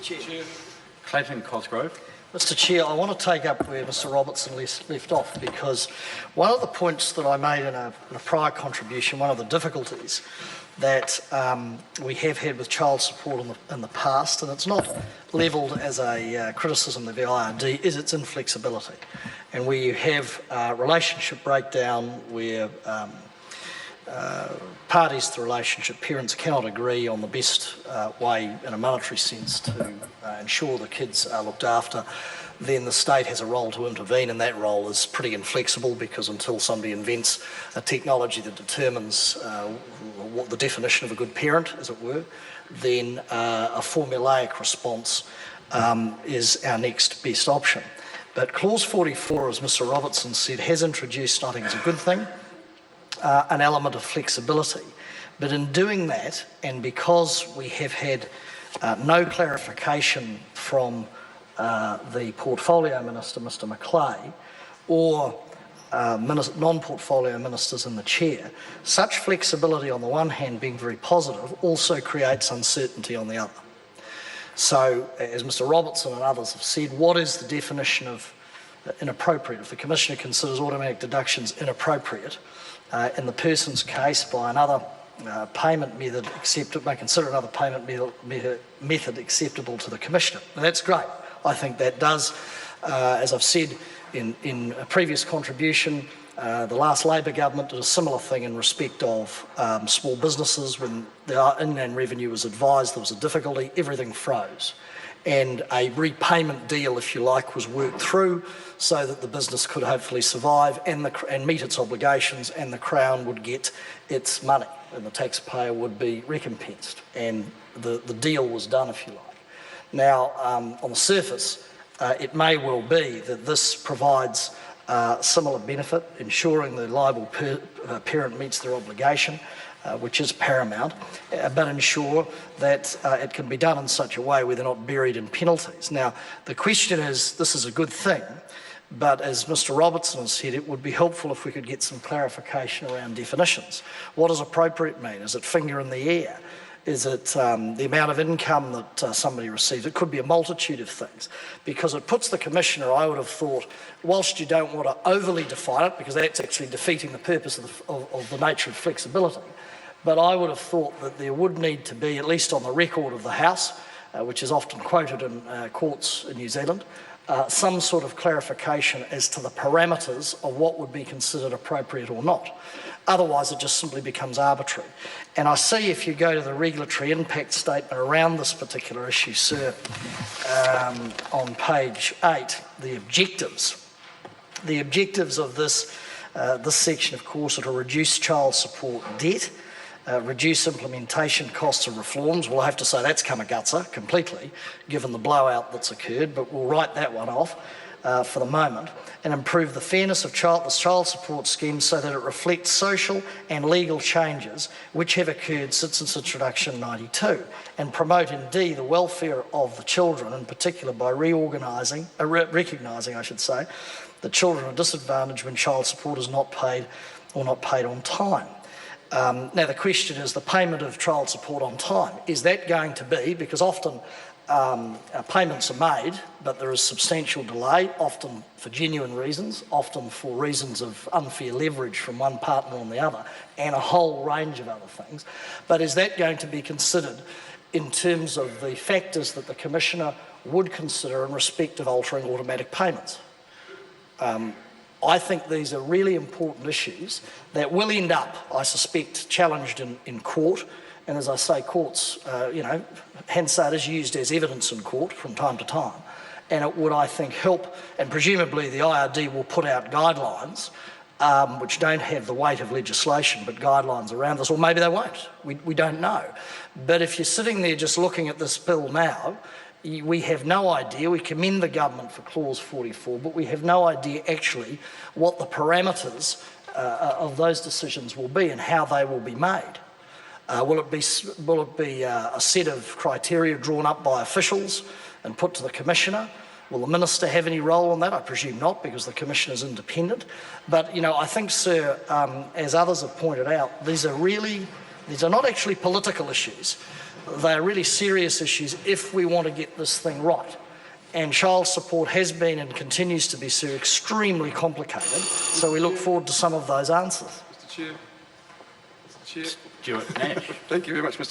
Chair. Clayton Cosgrove. Mr Chair, I want to take up where Mr Robertson left off, because one of the points that I made in a prior contribution, one of the difficulties that we have had with child support in the past, and it's not levelled as a criticism of the IRD, is its inflexibility. And where you have relationship breakdown, where parties to the relationship, parents cannot agree on the best way in a monetary sense to ensure the kids are looked after, then the state has a role to intervene, and that role is pretty inflexible, because until somebody invents a technology that determines what the definition of a good parent, as it were, then a formulaic response is our next best option. But Clause 44, as Mr Robertson said, has introduced, I think it's a good thing, an element of flexibility. But in doing that, and because we have had no clarification from the Portfolio Minister, Mr Macleay, or non-portfolio ministers in the chair, such flexibility on the one hand being very positive also creates uncertainty on the other. So, as Mr Robertson and others have said, what is the definition of inappropriate? If the Commissioner considers automatic deductions inappropriate, in the person's case by another payment method may consider another payment method acceptable to the Commissioner. Now, that's great. I think that does, as I've said in a previous contribution, the last Labor government did a similar thing in respect of small businesses. When the inland revenue was advised there was a difficulty, everything froze. And a repayment deal, if you like, was worked through so that the business could hopefully survive and meet its obligations, and the Crown would get its money and the taxpayer would be recompensed. And the deal was done, if you like. Now, on the surface, it may well be that this provides similar benefit, ensuring the liable parent meets their obligation, which is paramount, but ensure that it can be done in such a way where they're not buried in penalties. Now, the question is, this is a good thing, but as Mr Robertson has said, it would be helpful if we could get some clarification around definitions. What does appropriate mean? Is it finger in the air? Is it the amount of income that somebody receives? It could be a multitude of things, because it puts the Commissioner, I would have thought, whilst you don't want to overly define it, because that's actually defeating the purpose of the nature of flexibility, but I would have thought that there would need to be, at least on the record of the House, which is often quoted in courts in New Zealand, some sort of clarification as to the parameters of what would be considered appropriate or not. Otherwise, it just simply becomes arbitrary. And I see, if you go to the regulatory impact statement around this particular issue, sir, on page 8, the objectives. The objectives of this section, of course, are to reduce child support debt, reduce implementation costs of reforms. Well, I have to say that's come a gutser completely, given the blowout that's occurred, but we'll write that one off for the moment, and improve the fairness of the child support scheme so that it reflects social and legal changes which have occurred since its introduction in 1992, and promote indeed the welfare of the children, in particular by recognising, I should say, that children are disadvantaged when child support is not paid or not paid on time. Now, the question is the payment of child support on time. Is that going to be, because often payments are made, but there is substantial delay, often for genuine reasons, often for reasons of unfair leverage from one partner on the other, and a whole range of other things. But is that going to be considered in terms of the factors that the Commissioner would consider in respect of altering automatic payments? I think these are really important issues that will end up, I suspect, challenged in court. And as I say, courts, Hansard is used as evidence in court from time to time. And it would, I think, help, and presumably the IRD will put out guidelines which don't have the weight of legislation, but guidelines around this, or maybe they won't. We don't know. But if you're sitting there just looking at this bill now, we have no idea. We commend the government for Clause 44, but we have no idea actually what the parameters of those decisions will be and how they will be made. Will it be a set of criteria drawn up by officials and put to the Commissioner? Will the Minister have any role in that? I presume not, because the Commissioner is independent. But, I think, sir, as others have pointed out, these are not actually political issues. They are really serious issues if we want to get this thing right. And child support has been and continues to be, Sir, extremely complicated. So we look forward to some of those answers. Mr. Chair. Mr. Chair. Stuart Nash. Thank you very much, Mr.